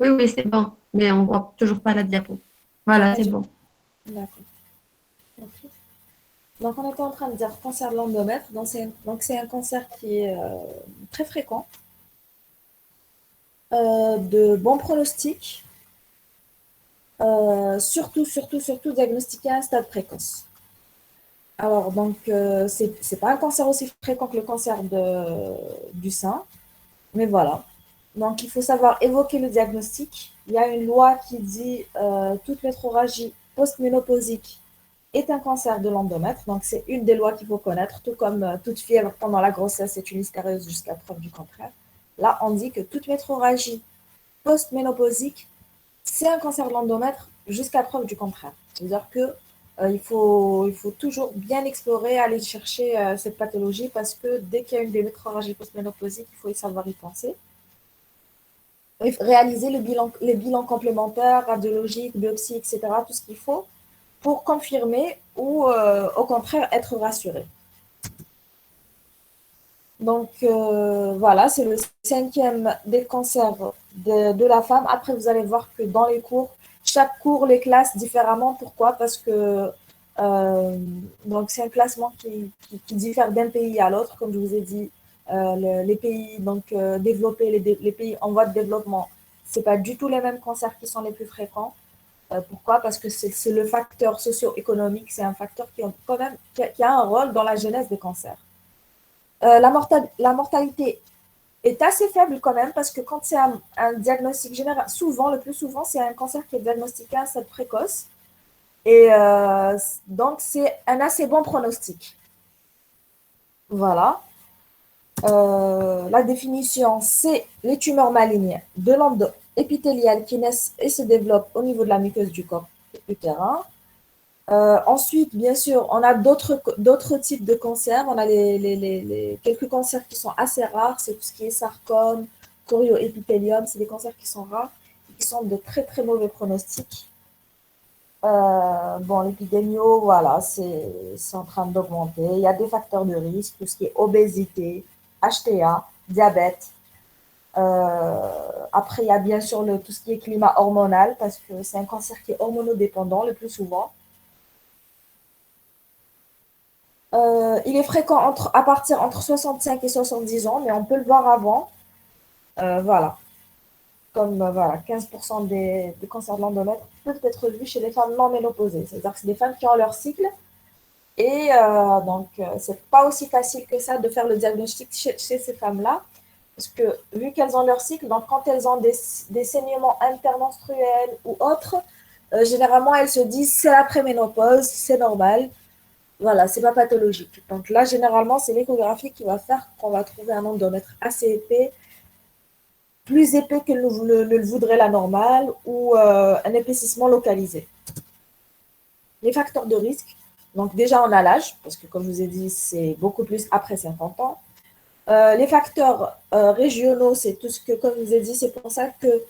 Oui, oui, c'est bon. Mais on voit toujours pas la diapo. Voilà, Ah, c'est bon. d'accord. Ok. Donc, on était en train de dire cancer de l'endomètre. Donc c'est un cancer qui est très fréquent, de bon pronostic, surtout diagnostiqué à un stade précoce. Alors, donc, c'est pas un cancer aussi fréquent que le cancer du sein, mais voilà. Donc, il faut savoir évoquer le diagnostic. Il y a une loi qui dit toute métrorragie post-ménopausique est un cancer de l'endomètre. Donc, c'est une des lois qu'il faut connaître, tout comme toute fièvre pendant la grossesse est une hystériose jusqu'à preuve du contraire. Là, on dit que toute métrorragie post-ménopausique, c'est un cancer de l'endomètre jusqu'à preuve du contraire. C'est-à-dire que il faut toujours bien explorer, aller chercher cette pathologie parce que dès qu'il y a une métrorragie post-ménopausique, il faut y savoir y penser. Et réaliser les bilans complémentaires, radiologiques, biopsie, etc., tout ce qu'il faut pour confirmer ou au contraire être rassuré. Donc voilà, c'est le cinquième des cancers de la femme. Après, vous allez voir que dans les cours, chaque cours les classe différemment. Pourquoi? Parce que donc c'est un classement qui diffère d'un pays à l'autre. Comme je vous ai dit, les pays donc, développés, les pays en voie de développement, ce n'est pas du tout les mêmes cancers qui sont les plus fréquents. Pourquoi? Parce que c'est le facteur socio-économique, c'est un facteur quand même, qui a un rôle dans la genèse des cancers. La mortalité est assez faible quand même parce que quand c'est un diagnostic général, souvent, le plus souvent, c'est un cancer qui est diagnostiqué à un stade précoce. Et donc, c'est un assez bon pronostic. Voilà. La définition, c'est les tumeurs malignes de l'endomètre épithélial qui naissent et se développent au niveau de la muqueuse du corps utérin. Ensuite, bien sûr, on a d'autres types de cancers. On a quelques cancers qui sont assez rares. C'est tout ce qui est sarcome, chorioépithélium. C'est des cancers qui sont rares et qui sont de très, très mauvais pronostics. Bon, l'épidémio, voilà, c'est en train d'augmenter. Il y a des facteurs de risque, tout ce qui est obésité, HTA, diabète. Après, il y a bien sûr tout ce qui est climat hormonal, parce que c'est un cancer qui est hormonodépendant le plus souvent. Il est fréquent à partir entre 65 et 70 ans, mais on peut le voir avant. Voilà. Comme voilà, 15% des cancers de l'endomètre peuvent être vus chez les femmes non ménopausées. C'est-à-dire que c'est des femmes qui ont leur cycle. Et donc, c'est pas aussi facile que ça de faire le diagnostic chez ces femmes-là. Parce que vu qu'elles ont leur cycle, donc quand elles ont des saignements intermenstruels ou autres, généralement elles se disent c'est la préménopause, c'est normal. Voilà, c'est pas pathologique. Donc là, généralement, c'est l'échographie qui va faire qu'on va trouver un endomètre assez épais, plus épais que ne le voudrait la normale, ou un épaississement localisé. Les facteurs de risque, donc déjà on a l'âge, parce que comme je vous ai dit, c'est beaucoup plus après 50 ans. Les facteurs régionaux, c'est tout ce que, comme je vous ai dit, c'est pour ça que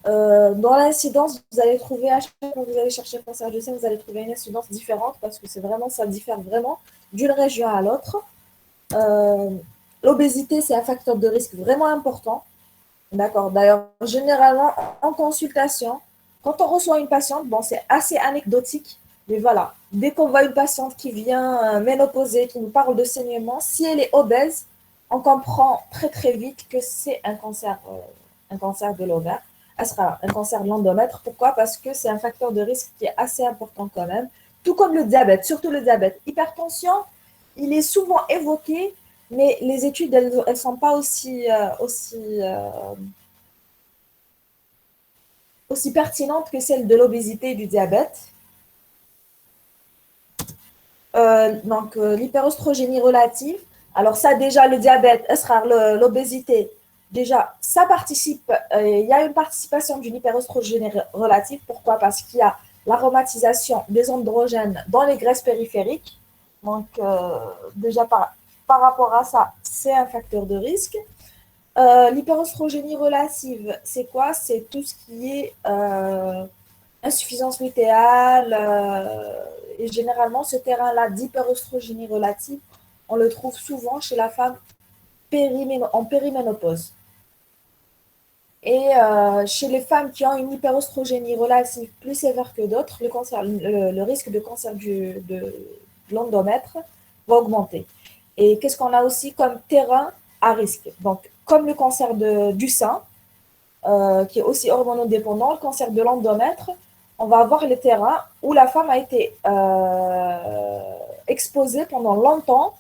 dans l'incidence, vous allez trouver, à chaque fois que vous allez chercher un cancer du sein, vous allez trouver une incidence différente parce que c'est vraiment, ça diffère vraiment d'une région à l'autre. Euh, L'obésité, c'est un facteur de risque vraiment important. D'accord. D'ailleurs, généralement, en consultation, quand on reçoit une patiente, bon, c'est assez anecdotique, mais voilà, dès qu'on voit une patiente qui vient ménopausée, qui nous parle de saignement, si elle est obèse, on comprend très très vite que c'est un cancer de l'ovaire. Elle sera un cancer de l'endomètre. Pourquoi? Parce que c'est un facteur de risque qui est assez important quand même. Tout comme le diabète, surtout le diabète. Hypertension, il est souvent évoqué, mais les études, elles ne sont pas aussi pertinente que celle de l'obésité et du diabète. L'hyperostrogénie relative. Alors ça, déjà, le diabète, l'obésité, déjà, ça participe, il y a une participation d'une hyperostrogénie relative. Pourquoi? Parce qu'il y a l'aromatisation des androgènes dans les graisses périphériques. Donc, déjà, par rapport à ça, c'est un facteur de risque. L'hyperostrogénie relative, c'est quoi? C'est tout ce qui est insuffisance lutéale. Et généralement, ce terrain-là d'hyperostrogénie relative, on le trouve souvent chez la femme en périménopause. Et chez les femmes qui ont une hyperostrogénie relative plus sévère que d'autres, le risque de cancer de l'endomètre va augmenter. Et qu'est-ce qu'on a aussi comme terrain à risque? Donc, comme le cancer du sein, qui est aussi hormonodépendant, le cancer de l'endomètre, on va avoir les terrains où la femme a été exposée pendant longtemps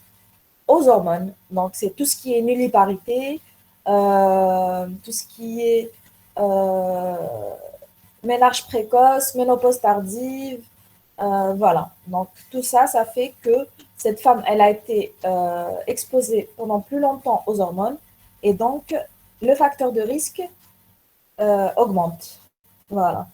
aux hormones. Donc, c'est tout ce qui est nulliparité, tout ce qui est euh, ménage précoce, ménopause tardive, voilà. Donc, tout ça, ça fait que cette femme, elle a été exposée pendant plus longtemps aux hormones et donc le facteur de risque augmente. Voilà.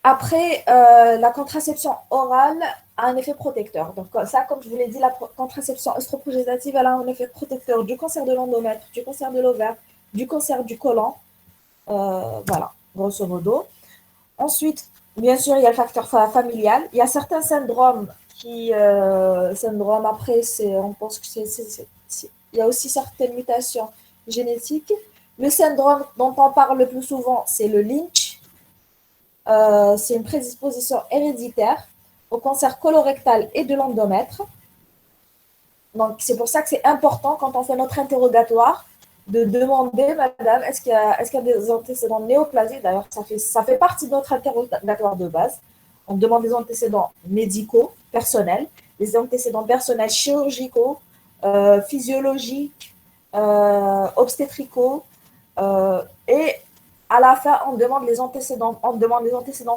Après, la contraception orale a un effet protecteur. Donc ça, comme je vous l'ai dit, la contraception œstroprogestative, elle a un effet protecteur du cancer de l'endomètre, du cancer de l'ovaire, du cancer du côlon. Voilà, grosso modo. Ensuite, bien sûr, il y a le facteur familial. Il y a certains syndromes syndromes après, on pense que il y a aussi certaines mutations génétiques. Le syndrome dont on parle le plus souvent, c'est le Lynch. C'est une prédisposition héréditaire au cancer colorectal et de l'endomètre. Donc, c'est pour ça que c'est important quand on fait notre interrogatoire de demander, madame, est-ce qu'il y a des antécédents néoplasiques? D'ailleurs, ça fait partie de notre interrogatoire de base. On demande des antécédents médicaux, personnels, des antécédents personnels chirurgicaux, physiologiques, obstétricaux, et à la fin, on demande les antécédents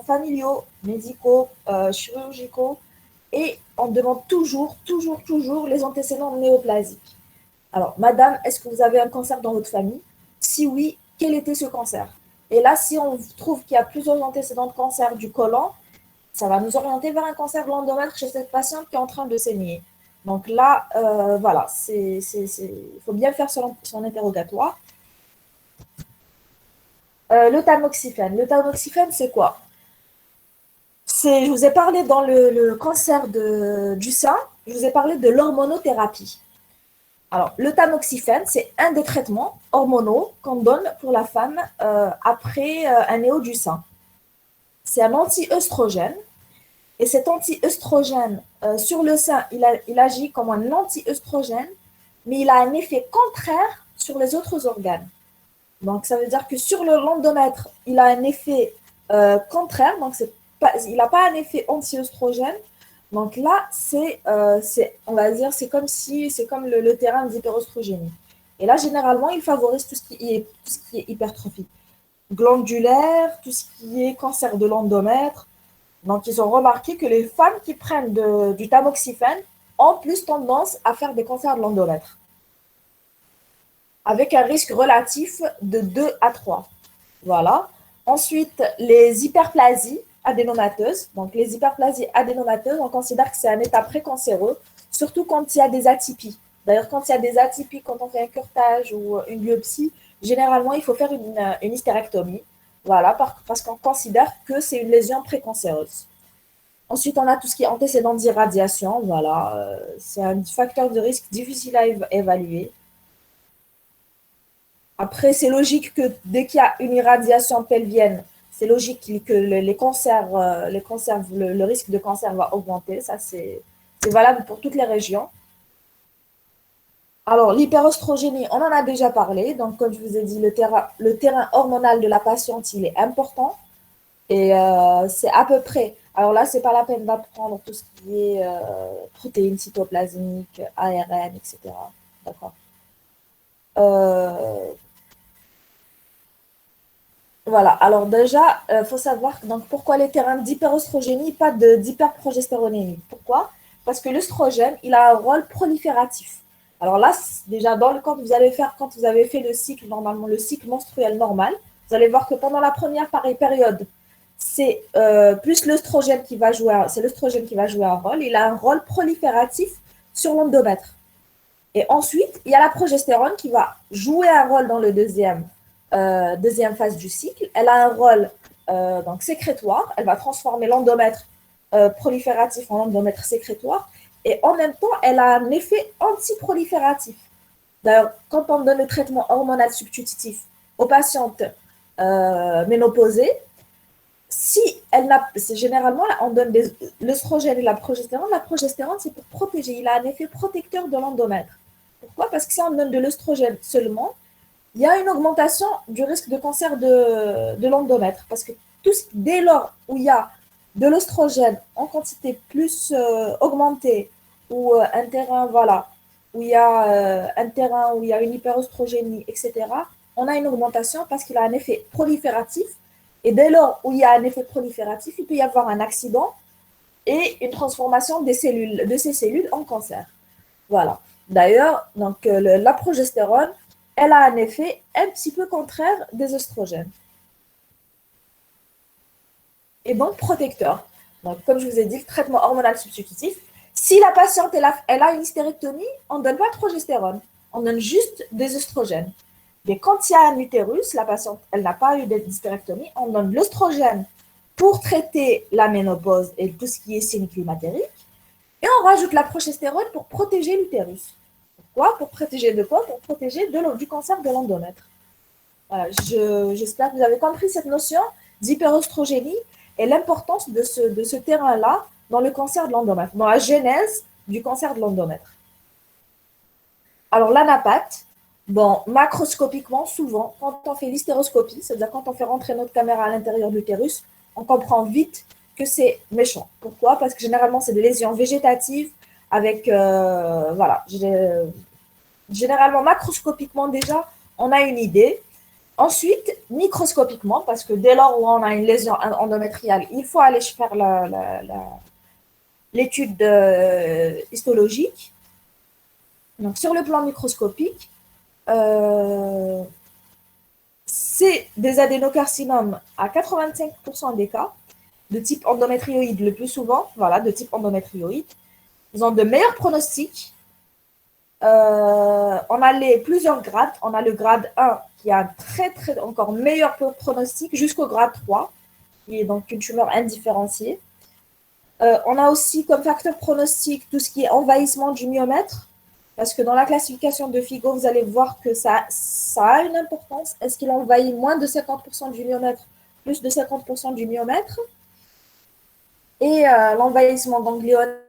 familiaux, médicaux, chirurgicaux, et on demande toujours les antécédents néoplasiques. Alors, madame, est-ce que vous avez un cancer dans votre famille? Si oui, quel était ce cancer? Et là, si on trouve qu'il y a plusieurs antécédents de cancer du côlon, ça va nous orienter vers un cancer de l'endomètre chez cette patiente qui est en train de saigner. Donc là, voilà, il faut bien faire son interrogatoire. Le tamoxifène. Le tamoxifène, c'est quoi? Je vous ai parlé dans le cancer du sein, je vous ai parlé de l'hormonothérapie. Alors, le tamoxifène, c'est un des traitements hormonaux qu'on donne pour la femme après un néo du sein. C'est un anti-œstrogène. Et cet anti-œstrogène sur le sein, il agit comme un anti-œstrogène, mais il a un effet contraire sur les autres organes. Donc, ça veut dire que sur le l'endomètre, il a un effet contraire. Donc, il n'a pas un effet anti-œstrogène. Donc là, on va dire, c'est comme le terrain d'hyperostrogénie. Et là, généralement, il favorise tout ce qui est hypertrophie glandulaire, tout ce qui est cancer de l'endomètre. Donc, ils ont remarqué que les femmes qui prennent du tamoxifène ont plus tendance à faire des cancers de l'endomètre, avec un risque relatif de 2 à 3. Voilà. Ensuite, les hyperplasies adénomateuses. Donc, les hyperplasies adénomateuses, on considère que c'est un état précancéreux, surtout quand il y a des atypies. D'ailleurs, quand il y a des atypies, quand on fait un curetage ou une biopsie, généralement, il faut faire une hystérectomie. Voilà, parce qu'on considère que c'est une lésion précancéreuse. Ensuite, on a tout ce qui est antécédent d'irradiation. Voilà, c'est un facteur de risque difficile à évaluer. Après, c'est logique que dès qu'il y a une irradiation pelvienne, c'est logique que les cancers, le risque de cancer va augmenter. Ça, c'est valable pour toutes les régions. Alors, l'hyperostrogénie, on en a déjà parlé. Donc, comme je vous ai dit, le terrain hormonal de la patiente, il est important. Et c'est à peu près. Alors là, c'est pas la peine d'apprendre tout ce qui est protéines cytoplasmiques, ARN, etc. D'accord. Voilà, alors déjà, il faut savoir donc, pourquoi les terrains d'hyperostrogénie, pas d'hyperprogestéronémie. Pourquoi? Parce que l'œstrogène, il a un rôle prolifératif. Alors là, déjà, quand vous avez fait le cycle, normalement, le cycle menstruel normal, vous allez voir que pendant la première période, c'est plus l'œstrogène qui va jouer, c'est l'œstrogène qui va jouer un rôle. Il a un rôle prolifératif sur l'endomètre. Et ensuite, il y a la progestérone qui va jouer un rôle dans le deuxième phase du cycle. Elle a un rôle donc sécrétoire. Elle va transformer l'endomètre prolifératif en endomètre sécrétoire. Et en même temps, elle a un effet antiprolifératif. D'ailleurs, quand on donne le traitement hormonal substitutif aux patientes ménopausées, si elle n'a, c'est généralement, on donne l'œstrogène et la progestérone. La progestérone, c'est pour protéger. Il a un effet protecteur de l'endomètre. Pourquoi? Parce que si on donne de l'œstrogène seulement, il y a une augmentation du risque de cancer de l'endomètre. Parce que dès lors où il y a de l'œstrogène en quantité plus augmentée, ou un terrain, voilà, où il y a un terrain où il y a une hyperœstrogénie, etc., on a une augmentation parce qu'il a un effet prolifératif. Et dès lors où il y a un effet prolifératif, il peut y avoir un accident et une transformation de ces cellules en cancer. Voilà. D'ailleurs, donc, la progestérone, elle a un effet un petit peu contraire des oestrogènes. Et donc protecteur. Donc, comme je vous ai dit, le traitement hormonal substitutif, si la patiente elle a une hystérectomie, on ne donne pas de progestérone, on donne juste des oestrogènes. Mais quand il y a un utérus, la patiente, elle n'a pas eu d'hystérectomie, on donne l'oestrogène pour traiter la ménopause et tout ce qui est signe climatérique, et on rajoute la progestérone pour protéger l'utérus. Pourquoi? Pour protéger de quoi? Pour protéger du cancer de l'endomètre. Voilà, j'espère que vous avez compris cette notion d'hyperostrogénie et l'importance de ce terrain-là dans le cancer de l'endomètre, dans la genèse du cancer de l'endomètre. Alors, l'anapathe, bon, macroscopiquement, souvent, quand on fait l'hystéroscopie, c'est-à-dire quand on fait rentrer notre caméra à l'intérieur de l'utérus, on comprend vite que c'est méchant. Pourquoi? Parce que généralement, c'est des lésions végétatives avec, voilà, généralement, macroscopiquement déjà, on a une idée. Ensuite, microscopiquement, parce que dès lors où on a une lésion endométriale, il faut aller faire l'étude histologique. Donc, sur le plan microscopique, c'est des adénocarcinomes à 85% des cas, de type endométrioïde le plus souvent, voilà, de type endométrioïde. Ils ont de meilleurs pronostics. On a plusieurs grades. On a le grade 1 qui a un très encore meilleur pronostic jusqu'au grade 3, qui est donc une tumeur indifférenciée. On a aussi comme facteur pronostic tout ce qui est envahissement du myomètre, parce que dans la classification de Figo, vous allez voir que ça a une importance. Est-ce qu'il envahit moins de 50% du myomètre, plus de 50% du myomètre? Et l'envahissement ganglionnaire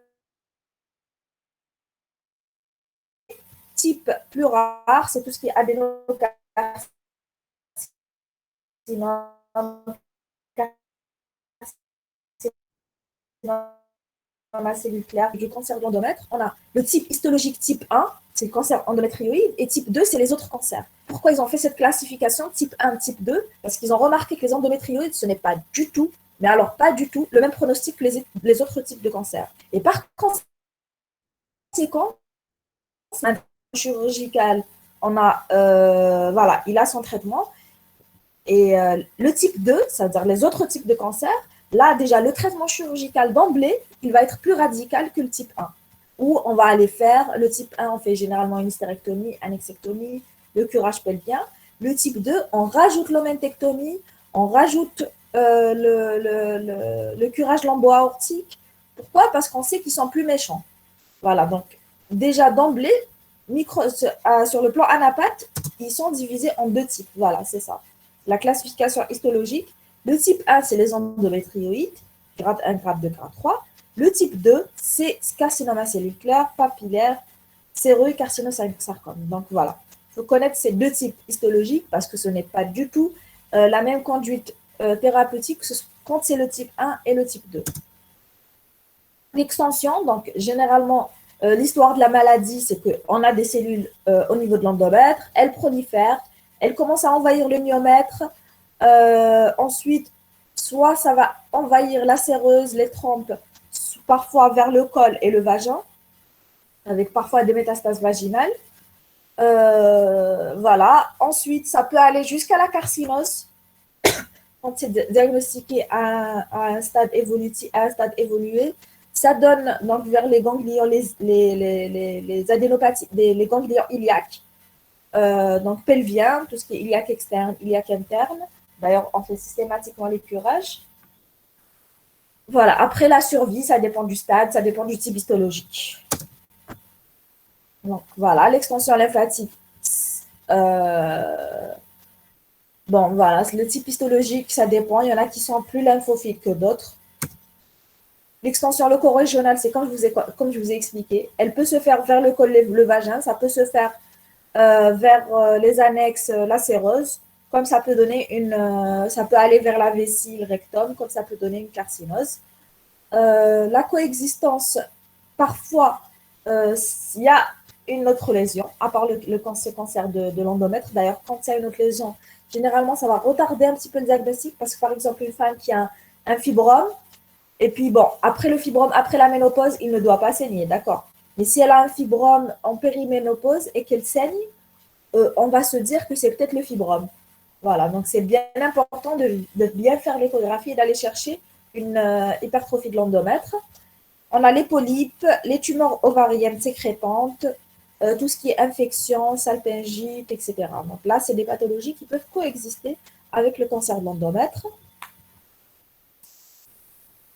type plus rare, c'est tout ce qui est adénocarcinome, carcinome à cellules claires, du cancer de l'endomètre. On a le type histologique type 1, c'est le cancer endométrioïde, et type 2, c'est les autres cancers. Pourquoi ils ont fait cette classification type 1, type 2? Parce qu'ils ont remarqué que les endométrioïdes, ce n'est pas du tout, mais alors pas du tout, le même pronostic que les autres types de cancers. Et par conséquent, chirurgical, on a, voilà, il a son traitement. Et le type 2, c'est-à-dire les autres types de cancers, là, déjà, le traitement chirurgical d'emblée, il va être plus radical que le type 1, où on va aller faire, le type 1, on fait généralement une hystérectomie, annexectomie, le curage pelvien. Le type 2, on rajoute l'omentectomie, on rajoute le curage lambo-aortique. Pourquoi? Parce qu'on sait qu'ils sont plus méchants. Voilà, donc déjà d'emblée, sur le plan anapathe, ils sont divisés en deux types. Voilà, c'est ça. La classification histologique. Le type 1, c'est les endométrioïdes, grade 1, grade 2, grade 3. Le type 2, c'est carcinome à cellules claires, papillaire, séreux, carcinosarcome. Donc voilà, il faut connaître ces deux types histologiques parce que ce n'est pas du tout la même conduite thérapeutique quand c'est le type 1 et le type 2. L'extension, donc généralement, l'histoire de la maladie, c'est qu'on a des cellules au niveau de l'endomètre, elles prolifèrent, elles commencent à envahir le myomètre. Ensuite, soit ça va envahir la séreuse, les trompes, parfois vers le col et le vagin, avec parfois des métastases vaginales. Voilà. Ensuite, ça peut aller jusqu'à la carcinose, quand c'est diagnostiqué à un stade évolutif, à un stade évolué. Ça donne donc vers les ganglions, les adénopathies, les ganglions iliaques, donc pelviens, tout ce qui est iliaque externe, iliaque interne. D'ailleurs, on fait systématiquement les curages. Voilà, après la survie, ça dépend du stade, ça dépend du type histologique. Donc voilà, l'extension lymphatique, Bon, voilà, le type histologique, ça dépend. Il y en a qui sont plus lymphophiles que d'autres. L'extension locorégionale, c'est comme je vous ai expliqué. Elle peut se faire vers le col, le vagin, ça peut se faire vers les annexes lacéreuses, comme ça peut donner ça peut aller vers la vessie, le rectum, comme ça peut donner une carcinose. La coexistence, parfois, il y a une autre lésion, à part le cancer de l'endomètre. D'ailleurs, quand il y a une autre lésion, généralement, ça va retarder un petit peu le diagnostic parce que, par exemple, une femme qui a un fibrome, et puis, bon, après le fibrome, après la ménopause, il ne doit pas saigner, d'accord. Mais si elle a un fibrome en périménopause et qu'elle saigne, on va se dire que c'est peut-être le fibrome. Voilà, donc c'est bien important de bien faire l'échographie et d'aller chercher une hypertrophie de l'endomètre. On a les polypes, les tumeurs ovariennes sécrétantes, tout ce qui est infection, salpingite, etc. Donc là, c'est des pathologies qui peuvent coexister avec le cancer de l'endomètre.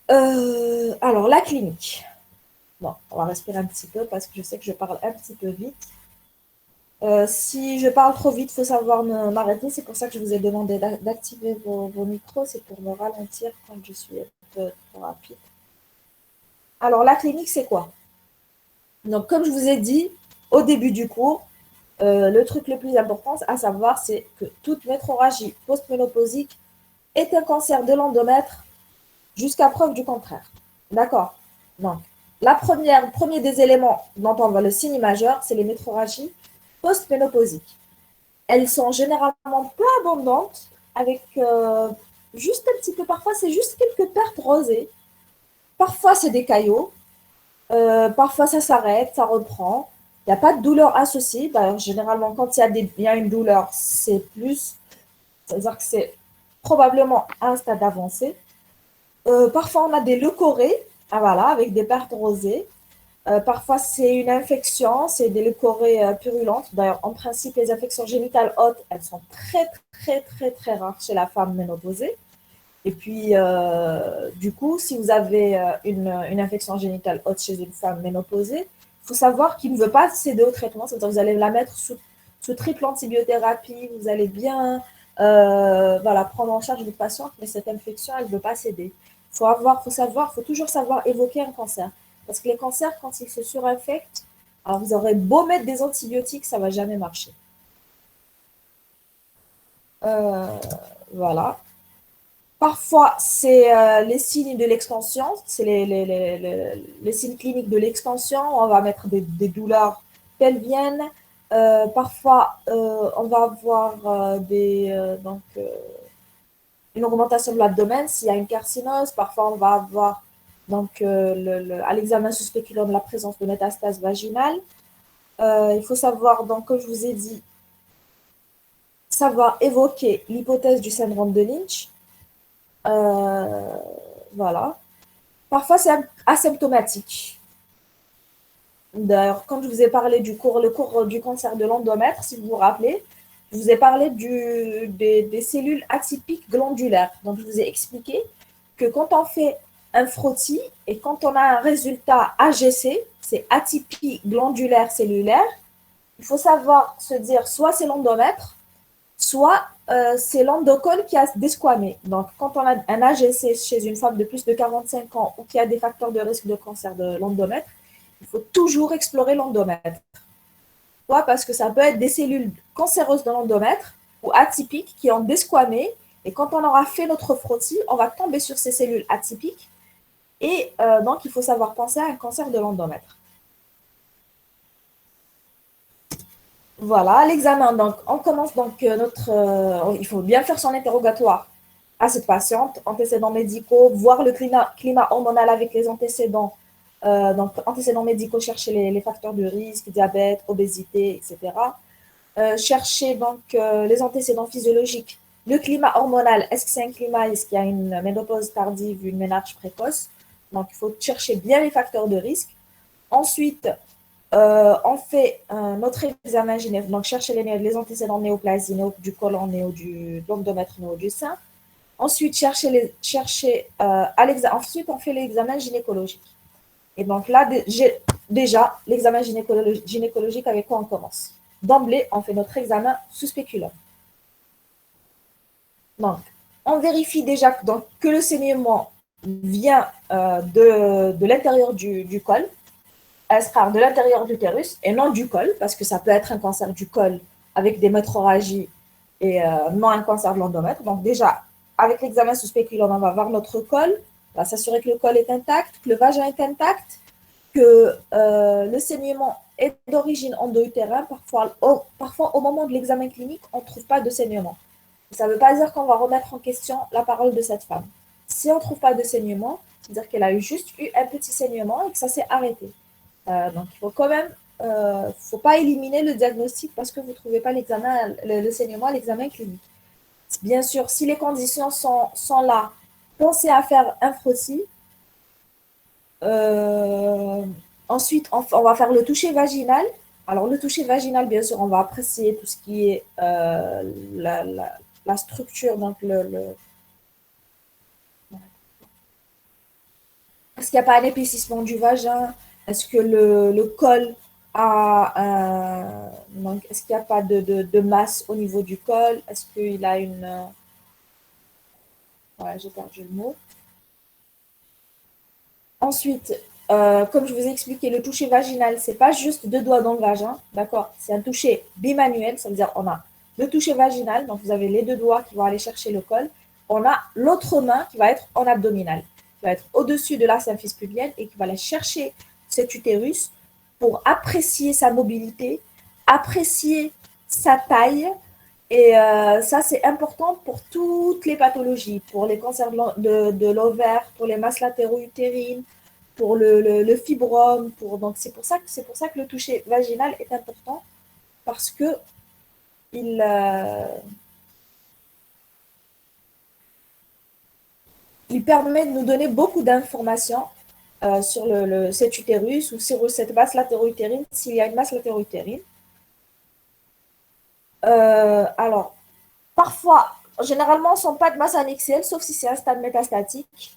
Alors, la clinique. Bon, on va respirer un petit peu parce que je sais que je parle un petit peu vite. Si je parle trop vite, il faut savoir m'arrêter. C'est pour ça que je vous ai demandé d'activer vos micros. C'est pour me ralentir quand je suis un peu trop rapide. Alors, la clinique, c'est quoi? Donc, comme je vous ai dit au début du cours, le truc le plus important à savoir, c'est que toute métrorragie post-ménopausique est un cancer de l'endomètre jusqu'à preuve du contraire. D'accord? Donc, le premier des éléments dont on voit le signe majeur, c'est les métrorragies post-ménopausiques. Elles sont généralement peu abondantes, avec juste un petit peu, parfois c'est juste quelques pertes rosées, parfois c'est des caillots, parfois ça s'arrête, ça reprend. Il n'y a pas de douleur associée. D'ailleurs, généralement, quand il y a une douleur, c'est plus, c'est-à-dire que c'est probablement un stade avancé. Parfois, on a des leucorrhées, voilà, avec des pertes rosées. Parfois, c'est une infection, c'est des leucorrhées purulentes. D'ailleurs, en principe, les infections génitales hautes, elles sont très, très, très, très rares chez la femme ménopausée. Et puis, du coup, si vous avez une infection génitale haute chez une femme ménopausée, il faut savoir qu'il ne veut pas céder au traitement. C'est-à-dire que vous allez la mettre sous triple antibiothérapie, vous allez bien voilà, prendre en charge votre patiente, mais cette infection, elle ne veut pas céder. Il faut toujours savoir évoquer un cancer. Parce que les cancers, quand ils se surinfectent, alors vous aurez beau mettre des antibiotiques, ça ne va jamais marcher. Voilà. Parfois, c'est les signes de l'extension, c'est les signes cliniques de l'extension. On va mettre des douleurs pelviennes. Parfois, on va avoir une augmentation de l'abdomen s'il y a une carcinose. Parfois, on va avoir à l'examen sous spéculum la présence de métastases vaginales. Il faut savoir, donc, comme je vous ai dit, savoir évoquer l'hypothèse du syndrome de Lynch. Voilà. Parfois, c'est asymptomatique. D'ailleurs, quand je vous ai parlé le cours du cancer de l'endomètre, si vous vous rappelez, je vous ai parlé des cellules atypiques glandulaires. Donc, je vous ai expliqué que quand on fait un frottis et quand on a un résultat AGC, c'est atypie glandulaire cellulaire, il faut savoir se dire soit c'est l'endomètre, soit c'est l'endocole qui a desquamé. Donc, quand on a un AGC chez une femme de plus de 45 ans ou qui a des facteurs de risque de cancer de l'endomètre, il faut toujours explorer l'endomètre. Pourquoi? Parce que ça peut être des cellules cancéreuses de l'endomètre ou atypiques qui ont desquamé. Et quand on aura fait notre frottis, on va tomber sur ces cellules atypiques. Et donc, il faut savoir penser à un cancer de l'endomètre. Voilà, l'examen. Donc, on commence donc il faut bien faire son interrogatoire à cette patiente, antécédents médicaux, voir le climat hormonal avec les antécédents. Donc, antécédents médicaux, chercher les facteurs de risque, diabète, obésité, etc. Chercher donc les antécédents physiologiques. Le climat hormonal, est-ce que c'est un climat, est-ce qu'il y a une ménopause tardive, une ménarche précoce? Donc, il faut chercher bien les facteurs de risque. Ensuite, on fait notre examen gynécologique, donc chercher les antécédents néoplasie, du côlon, de l'endomètre, du sein. Ensuite, ensuite, on fait l'examen gynécologique. Et donc là, déjà, l'examen gynécologique, avec quoi on commence? d'emblée, on fait notre examen sous spéculum. Donc, on vérifie déjà que le saignement vient de l'intérieur du col, de l'intérieur de l'utérus et non du col, parce que ça peut être un cancer du col avec des métrorragies et non un cancer de l'endomètre. Donc déjà, avec l'examen sous spéculum, on va voir notre col, on va s'assurer que le col est intact, que le vagin est intact, que le saignement est d'origine endo-utérin. Parfois, au moment de l'examen clinique, on ne trouve pas de saignement. Ça ne veut pas dire qu'on va remettre en question la parole de cette femme. Si on ne trouve pas de saignement, c'est-à-dire qu'elle a juste eu un petit saignement et que ça s'est arrêté. Donc, il faut quand même, faut pas éliminer le diagnostic parce que vous ne trouvez pas le saignement à l'examen clinique. Bien sûr, si les conditions sont là, pensez à faire un frottis. Ensuite, on va faire le toucher vaginal. Alors, le toucher vaginal, bien sûr, on va apprécier tout ce qui est la structure, donc est-ce qu'il n'y a pas un épaississement du vagin? Est-ce que le col a donc, est-ce qu'il n'y a pas de masse au niveau du col? Est-ce qu'il a une... Voilà, j'ai perdu le mot. Ensuite, comme je vous ai expliqué, le toucher vaginal, c'est pas juste 2 doigts dans le vagin, d'accord? C'est un toucher bimanuel, ça veut dire on a le toucher vaginal, donc vous avez les 2 doigts qui vont aller chercher le col. On a l'autre main qui va être en abdominal, qui va être au-dessus de la symphyse pubienne et qui va aller chercher cet utérus pour apprécier sa mobilité, apprécier sa taille. Et ça, c'est important pour toutes les pathologies, pour les cancers de l'ovaire, pour les masses latéro-utérines, pour le fibrome. Donc, c'est pour ça que le toucher vaginal est important parce que il permet de nous donner beaucoup d'informations sur cet utérus ou sur cette masse latéro-utérine, s'il y a une masse latéro-utérine. Alors, parfois, généralement, ce ne sont pas de masse annexée, sauf si c'est un stade métastatique.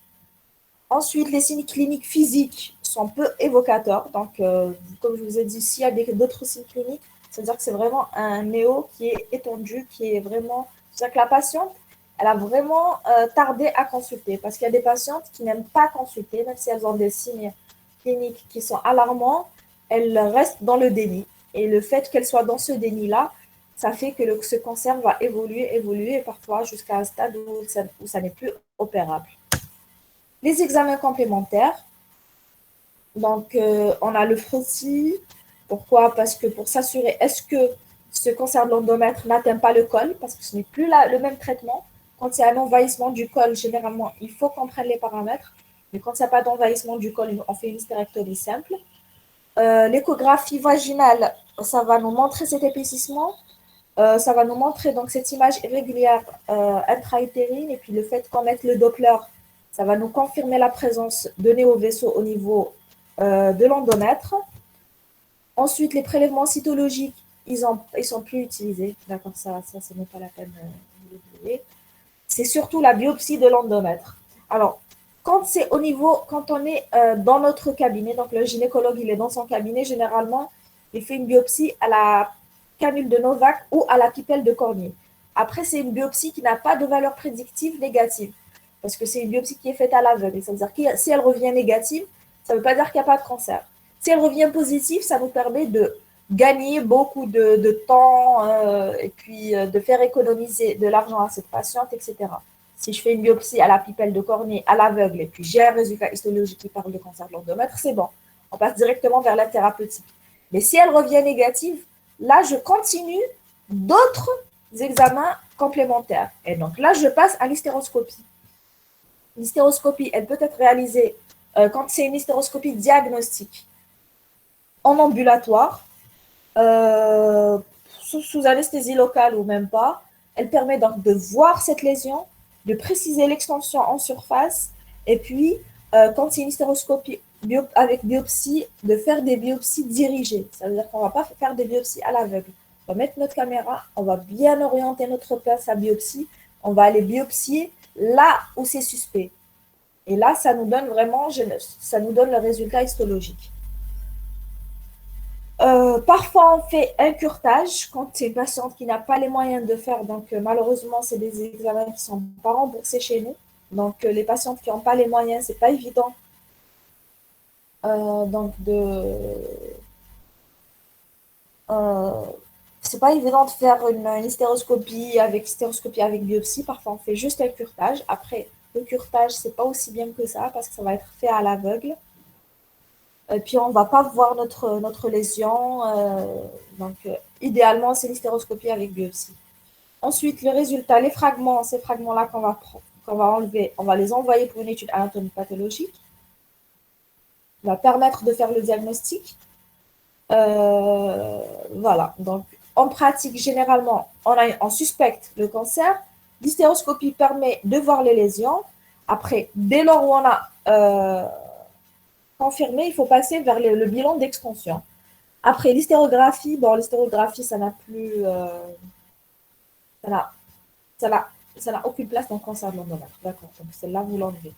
Ensuite, les signes cliniques physiques sont peu évocateurs. Donc, comme je vous ai dit, s'il y a d'autres signes cliniques, c'est-à-dire que c'est vraiment un néo qui est étendu, qui est vraiment... C'est-à-dire que la patiente, elle a vraiment tardé à consulter parce qu'il y a des patientes qui n'aiment pas consulter, même si elles ont des signes cliniques qui sont alarmants, elles restent dans le déni. Et le fait qu'elles soient dans ce déni-là, ça fait que ce cancer va évoluer, et parfois jusqu'à un stade où ça n'est plus opérable. Les examens complémentaires. Donc, on a le frottis. Pourquoi? Parce que pour s'assurer, est-ce que ce cancer de l'endomètre n'atteint pas le col? Parce que ce n'est plus le même traitement. Quand il y a un envahissement du col, généralement, il faut qu'on prenne les paramètres. Mais quand il n'y a pas d'envahissement du col, on fait une hystérectomie simple. L'échographie vaginale, ça va nous montrer cet épaississement. Ça va nous montrer donc cette image irrégulière intra-utérine et puis le fait qu'on mette le Doppler, ça va nous confirmer la présence de néovaisseaux au niveau de l'endomètre. Ensuite, les prélèvements cytologiques, ils sont plus utilisés. D'accord, ça ce n'est pas la peine de l'oublier. C'est surtout la biopsie de l'endomètre. Alors, quand on est dans notre cabinet, donc le gynécologue, il est dans son cabinet, généralement, il fait une biopsie à la canule de Novak ou à la pipelle de Cornier. Après, c'est une biopsie qui n'a pas de valeur prédictive négative, parce que c'est une biopsie qui est faite à l'aveugle. C'est-à-dire que si elle revient négative, ça ne veut pas dire qu'il n'y a pas de cancer. Si elle revient positive, ça nous permet de gagner beaucoup de temps et puis de faire économiser de l'argent à cette patiente, etc. Si je fais une biopsie à la pipelle de Cornier à l'aveugle et puis j'ai un résultat histologique qui parle de cancer de l'endomètre, c'est bon. On passe directement vers la thérapeutique. Mais si elle revient négative, là, je continue d'autres examens complémentaires. Et donc là, je passe à l'hystéroscopie. L'hystéroscopie, elle peut être réalisée quand c'est une hystéroscopie diagnostique en ambulatoire, sous anesthésie locale ou même pas. Elle permet donc de voir cette lésion, de préciser l'extension en surface, et puis, quand c'est une hystéroscopie avec biopsie, de faire des biopsies dirigées. Ça veut dire qu'on ne va pas faire des biopsies à l'aveugle. On va mettre notre caméra, on va bien orienter notre place à biopsie, on va aller biopsier là où c'est suspect. Et là, ça nous donne vraiment, ça nous donne le résultat histologique. Parfois, on fait un curetage quand c'est une patiente qui n'a pas les moyens de faire. Donc, malheureusement, c'est des examens qui ne sont pas remboursés chez nous. Donc, les patientes qui n'ont pas les moyens, c'est pas évident. Donc, euh, c'est pas évident de faire une hystéroscopie avec biopsie. Parfois, on fait juste un curetage. Après, le curetage, c'est pas aussi bien que ça parce que ça va être fait à l'aveugle. Et puis, on va pas voir notre lésion. Donc, idéalement, c'est l'hystéroscopie avec biopsie. Ensuite, le résultat, les fragments, ces fragments-là qu'on va enlever, on va les envoyer pour une étude anatomique pathologique. Ça va permettre de faire le diagnostic. Voilà. Donc, en pratique, généralement, on suspecte le cancer. L'hystéroscopie permet de voir les lésions. Après, dès lors où on a confirmé, il faut passer vers le bilan d'extension. Après, l'hystérographie, bon, l'hystérographie, ça n'a plus. Ça n'a ça n'a ça n'a aucune place dans le cancer de l'endomètre. D'accord. Donc, celle-là, vous l'enlevez.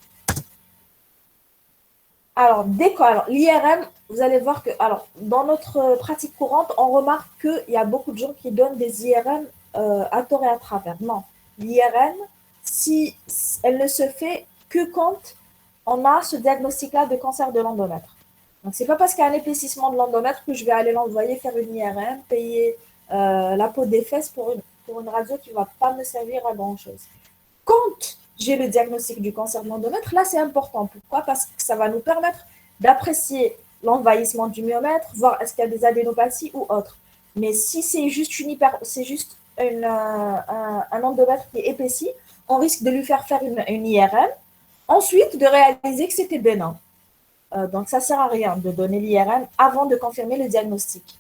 Alors, l'IRM, vous allez voir que, alors, dans notre pratique courante, on remarque qu'il y a beaucoup de gens qui donnent des IRM à tort et à travers. Non, l'IRM, si elle ne se fait que quand on a ce diagnostic-là de cancer de l'endomètre. Donc, c'est pas parce qu'il y a un épaississement de l'endomètre que je vais aller l'envoyer faire une IRM, payer la peau des fesses pour une radio qui ne va pas me servir à grand-chose. Quand j'ai le diagnostic du cancer de l'endomètre, là, c'est important. Pourquoi? Parce que ça va nous permettre d'apprécier l'envahissement du myomètre, voir est-ce qu'il y a des adénopathies ou autre. Mais si c'est juste, un endomètre qui est épaissi, on risque de lui faire une IRM, ensuite de réaliser que c'était bénin. Donc, ça ne sert à rien de donner l'IRM avant de confirmer le diagnostic.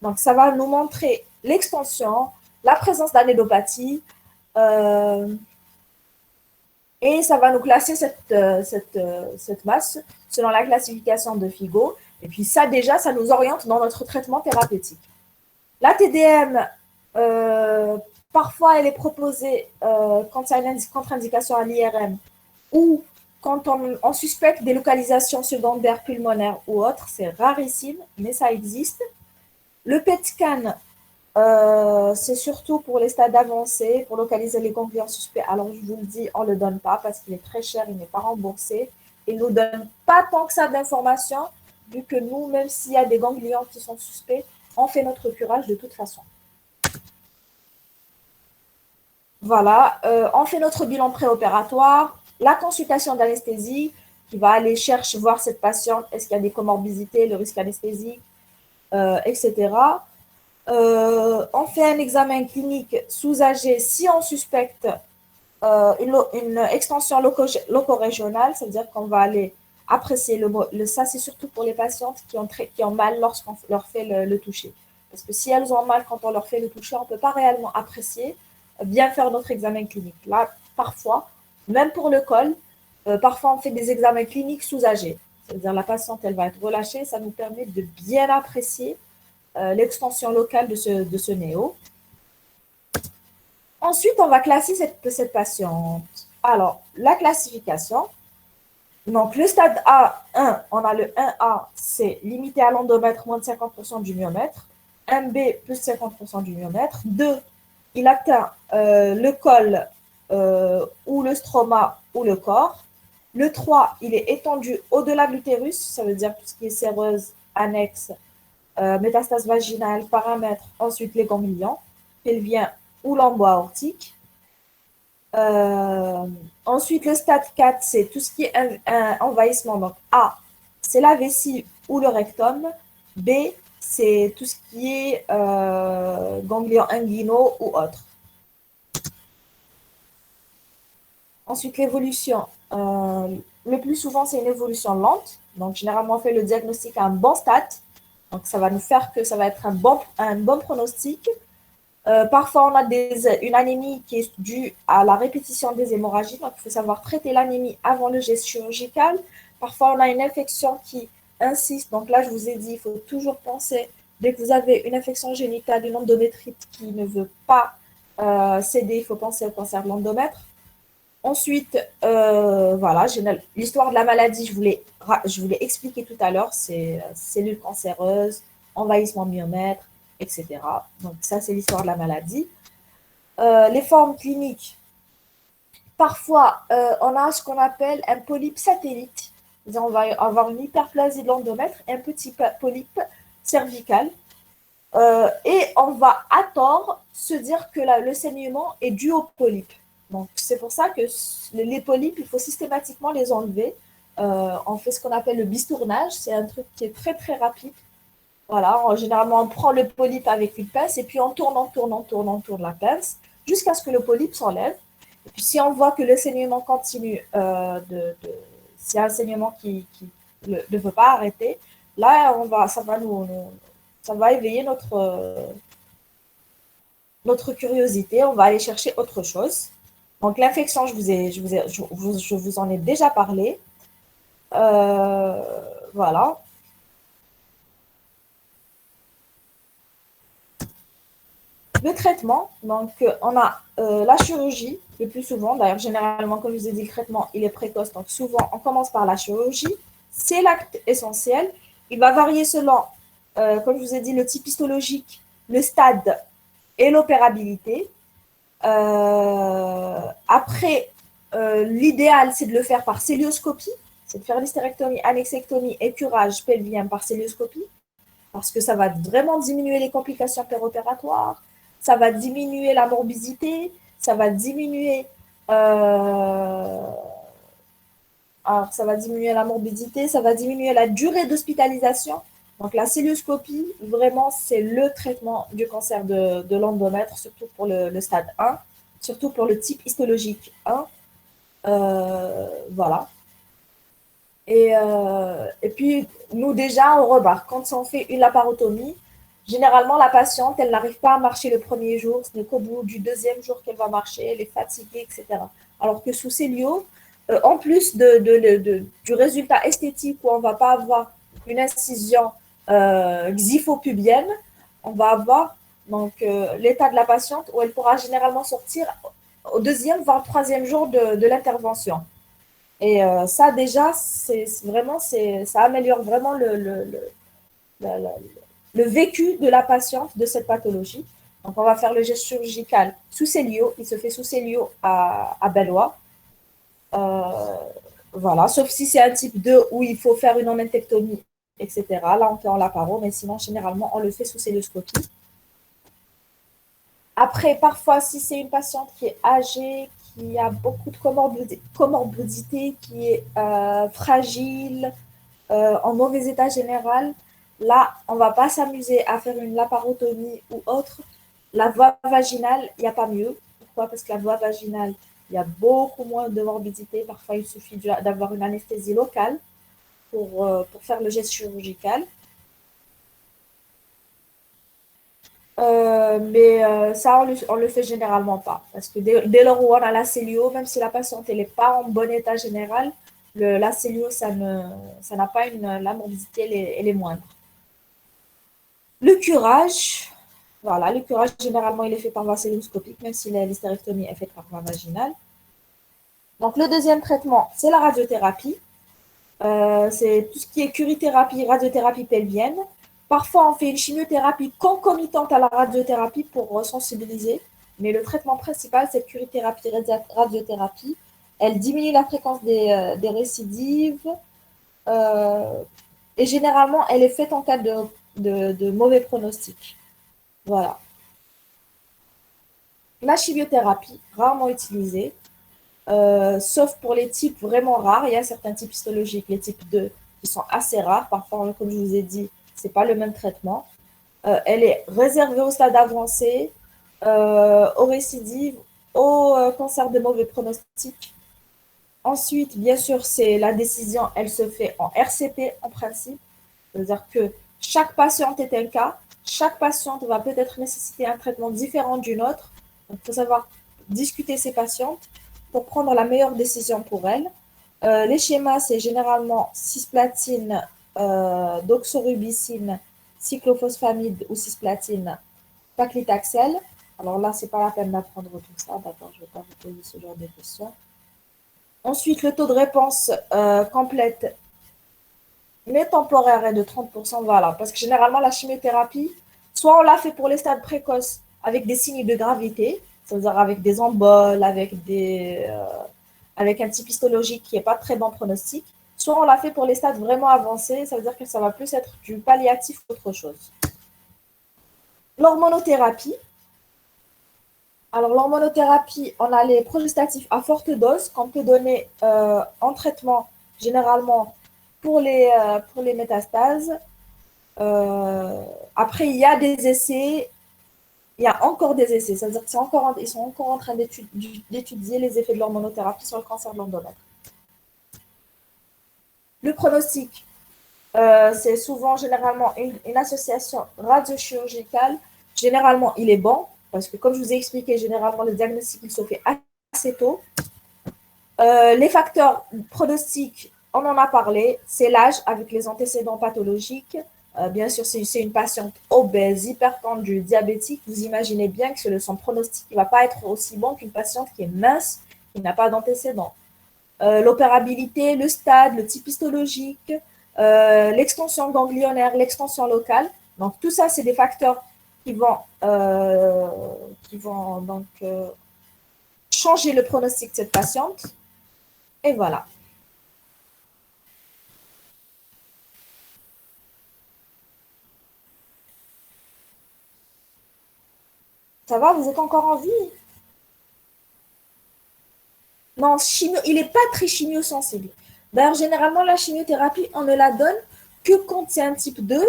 Donc, ça va nous montrer l'extension, la présence d'adénopathie, et ça va nous classer cette masse selon la classification de Figo. Et puis ça, déjà, ça nous oriente dans notre traitement thérapeutique. La TDM, parfois, elle est proposée quand il y a une contre-indication à l'IRM ou quand on suspecte des localisations secondaires pulmonaires ou autres. C'est rarissime, mais ça existe. Le PET scan, c'est surtout pour les stades avancés, pour localiser les ganglions suspects. Alors, je vous le dis, on ne le donne pas parce qu'il est très cher, il n'est pas remboursé. Il ne nous donne pas tant que ça d'informations, vu que nous, même s'il y a des ganglions qui sont suspects, on fait notre curage de toute façon. Voilà, on fait notre bilan préopératoire, la consultation d'anesthésie qui va aller chercher, voir cette patiente, est-ce qu'il y a des comorbidités, le risque anesthésique, etc. On fait un examen clinique sous AG si on suspecte une extension loco-régionale, c'est-à-dire qu'on va aller apprécier ça, c'est surtout pour les patientes qui ont mal lorsqu'on leur fait le toucher. Parce que si elles ont mal quand on leur fait le toucher, on ne peut pas réellement apprécier, bien faire notre examen clinique. Là, parfois, même pour le col, parfois on fait des examens cliniques sous AG. C'est-à-dire la patiente, elle va être relâchée, ça nous permet de bien apprécier l'extension locale de ce néo. Ensuite, on va classer cette patiente. Alors, la classification. Donc, le stade A1, on a le 1A, c'est limité à l'endomètre, moins de 50% du myomètre. 1B, plus 50% du myomètre. 2, il atteint le col ou le stroma ou le corps. Le 3, il est étendu au-delà de l'utérus, ça veut dire tout ce qui est séreuse, annexe, métastase vaginale, paramètres, ensuite les ganglions, pelvien ou l'embout aortique. Ensuite, le stade 4, c'est tout ce qui est un envahissement. Donc, A, c'est la vessie ou le rectum. B, c'est tout ce qui est ganglions inguinaux ou autres. Ensuite, l'évolution. Le plus souvent, c'est une évolution lente. Donc, généralement, on fait le diagnostic à un bon stade. Donc, ça va nous faire que ça va être un bon pronostic. Parfois, on a une anémie qui est due à la répétition des hémorragies. Donc, il faut savoir traiter l'anémie avant le geste chirurgical. Parfois, on a une infection qui insiste. Donc là, je vous ai dit, il faut toujours penser, dès que vous avez une infection génitale, une endométrite qui ne veut pas céder, il faut penser au cancer de l'endomètre. Ensuite, voilà, l'histoire de la maladie, je vous l'ai expliqué tout à l'heure, c'est cellules cancéreuses, envahissement myomètre, etc. Donc ça, c'est l'histoire de la maladie. Les formes cliniques, parfois, on a ce qu'on appelle un polype satellite. On va avoir une hyperplasie de l'endomètre et un petit polype cervical. Et on va à tort se dire que le saignement est dû au polype. Donc, c'est pour ça que les polypes, il faut systématiquement les enlever. On fait ce qu'on appelle le bistournage. C'est un truc qui est très, très rapide. Voilà, généralement, on prend le polype avec une pince et puis on tourne la pince jusqu'à ce que le polype s'enlève. Et puis, si on voit que le saignement continue, s'il y a un saignement qui ne veut pas arrêter, là, ça va éveiller notre curiosité. On va aller chercher autre chose. Donc, l'infection, je vous en ai déjà parlé. Voilà. Le traitement, donc on a la chirurgie le plus souvent. D'ailleurs, généralement, comme je vous ai dit, le traitement, il est précoce. Donc, souvent, on commence par la chirurgie. C'est l'acte essentiel. Il va varier selon, comme je vous ai dit, le type histologique, le stade et l'opérabilité. Après, l'idéal, c'est de le faire par célioscopie. C'est de faire l'hystérectomie, annexectomie et curage pelvien par célioscopie. Parce que ça va vraiment diminuer les complications péropératoires, ça va diminuer la morbidité, ça va diminuer, ça va diminuer la durée d'hospitalisation. Donc la célioscopie, vraiment, c'est le traitement du cancer de l'endomètre, surtout pour le stade 1, surtout pour le type histologique 1. Voilà. Et puis, nous, déjà, on remarque, quand on fait une laparotomie, généralement, la patiente, elle n'arrive pas à marcher le premier jour, ce n'est qu'au bout du deuxième jour qu'elle va marcher, elle est fatiguée, etc. Alors que sous célio, en plus du résultat esthétique où on ne va pas avoir une incision xiphopubienne, on va avoir donc l'état de la patiente où elle pourra généralement sortir au deuxième, voire troisième jour de l'intervention. Et ça, déjà, ça améliore vraiment le vécu de la patiente de cette pathologie. Donc, on va faire le geste chirurgical sous célio. Il se fait sous célio à Bellois. Voilà, sauf si c'est un type 2 où il faut faire une omentectomie, etc. Là, on fait en laparo, mais sinon, généralement, on le fait sous célioscopie. Après, parfois, si c'est une patiente qui est âgée, qui a beaucoup de comorbidité, qui est fragile, en mauvais état général, là, on ne va pas s'amuser à faire une laparotomie ou autre. La voie vaginale, il n'y a pas mieux. Pourquoi? Parce que la voie vaginale, il y a beaucoup moins de morbidité. Parfois, il suffit d'avoir une anesthésie locale pour faire le geste chirurgical. Mais ça, on le fait généralement pas. Parce que dès lors où on a la cellio, même si la patiente n'est pas en bon état général, la cellio, ça n'a pas la morbidité, elle est moindre. Le curage, voilà, le curage, généralement, il est fait par voie célioscopique, même si l'hystérectomie est faite par voie vaginale. Donc, le deuxième traitement, c'est la radiothérapie. C'est tout ce qui est curithérapie, radiothérapie pelvienne. Parfois, on fait une chimiothérapie concomitante à la radiothérapie pour sensibiliser. Mais le traitement principal, c'est curithérapie, radiothérapie. Elle diminue la fréquence des récidives. Et généralement, elle est faite en cas de mauvais pronostic. Voilà. La chimiothérapie, rarement utilisée. Sauf pour les types vraiment rares. Il y a certains types histologiques, les types 2, qui sont assez rares. Parfois, comme je vous ai dit, ce n'est pas le même traitement. Elle est réservée au stade avancé, aux récidives, au cancer de mauvais pronostic. Ensuite, bien sûr, la décision, elle se fait en RCP en principe. C'est-à-dire que chaque patiente est un cas. Chaque patiente va peut-être nécessiter un traitement différent d'une autre. Donc, il faut savoir discuter ces patientes pour prendre la meilleure décision pour elles. Les schémas, c'est généralement cisplatine, doxorubicine, cyclophosphamide ou cisplatine, paclitaxel. Alors là, c'est pas la peine d'apprendre tout ça. D'accord, je ne vais pas vous poser ce genre de questions. Ensuite, le taux de réponse complète mais temporaire et de 30%, voilà. Parce que généralement, la chimiothérapie, soit on l'a fait pour les stades précoces avec des signes de gravité, c'est-à-dire avec des emboles, avec un type histologique qui n'est pas très bon pronostic, soit on l'a fait pour les stades vraiment avancés, ça veut dire que ça va plus être du palliatif qu'autre chose. L'hormonothérapie. Alors, l'hormonothérapie, on a les progestatifs à forte dose qu'on peut donner en traitement généralement pour les métastases. Après, il y a des essais, il y a encore des essais, c'est-à-dire qu'ils sont encore en train d'étudier les effets de l'hormonothérapie sur le cancer de l'endomètre. Le pronostic, c'est souvent généralement une association radiochirurgicale. Généralement, il est bon, parce que comme je vous ai expliqué, généralement, le diagnostic, il se fait assez tôt. Les facteurs pronostiques, on en a parlé, c'est l'âge avec les antécédents pathologiques. Bien sûr, c'est une patiente obèse, hypertendue, diabétique. Vous imaginez bien que son pronostic ne va pas être aussi bon qu'une patiente qui est mince, qui n'a pas d'antécédents. L'opérabilité, le stade, le type histologique, l'extension ganglionnaire, l'extension locale. Donc, tout ça, c'est des facteurs qui vont donc changer le pronostic de cette patiente. Et voilà. Ça va, vous êtes encore en vie? Non, il n'est pas très chimiosensible. D'ailleurs, généralement, la chimiothérapie, on ne la donne que quand c'est un type 2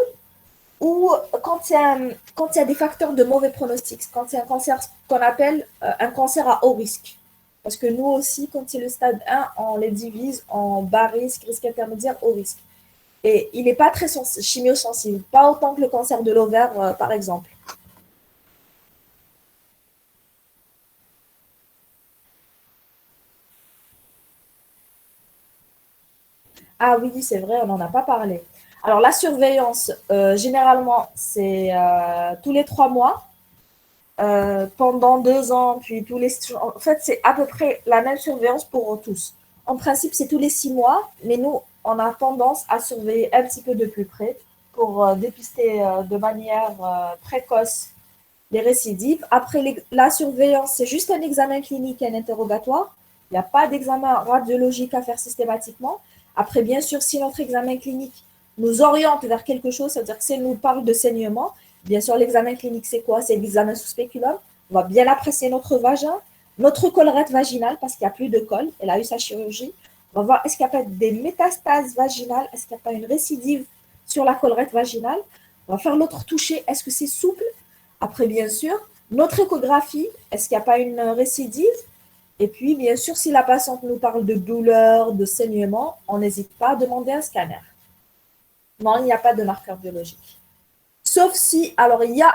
ou quand il y a des facteurs de mauvais pronostic, quand c'est un cancer qu'on appelle un cancer à haut risque. Parce que nous aussi, quand c'est le stade 1, on les divise en bas risque, risque intermédiaire, haut risque. Et il n'est pas très chimiosensible, pas autant que le cancer de l'ovaire, par exemple. Ah oui, c'est vrai, on n'en a pas parlé. Alors, la surveillance, généralement, c'est tous les 3 mois, pendant 2 ans, puis tous les. En fait, c'est à peu près la même surveillance pour tous. En principe, c'est tous les 6 mois, mais nous, on a tendance à surveiller un petit peu de plus près pour dépister de manière précoce les récidives. Après, la surveillance, c'est juste un examen clinique et un interrogatoire. Il n'y a pas d'examen radiologique à faire systématiquement. Après, bien sûr, si notre examen clinique nous oriente vers quelque chose, c'est-à-dire que s'il nous parle de saignement, bien sûr, l'examen clinique, c'est quoi? C'est l'examen sous spéculum. On va bien apprécier notre vagin, notre collerette vaginale, parce qu'il n'y a plus de col. Elle a eu sa chirurgie. On va voir, est-ce qu'il n'y a pas des métastases vaginales? Est-ce qu'il n'y a pas une récidive sur la collerette vaginale? On va faire l'autre toucher. Est-ce que c'est souple? Après, bien sûr, notre échographie, est-ce qu'il n'y a pas une récidive? Et puis, bien sûr, si la patiente nous parle de douleur, de saignement, on n'hésite pas à demander un scanner. Non, il n'y a pas de marqueur biologique. Sauf si, alors, il y a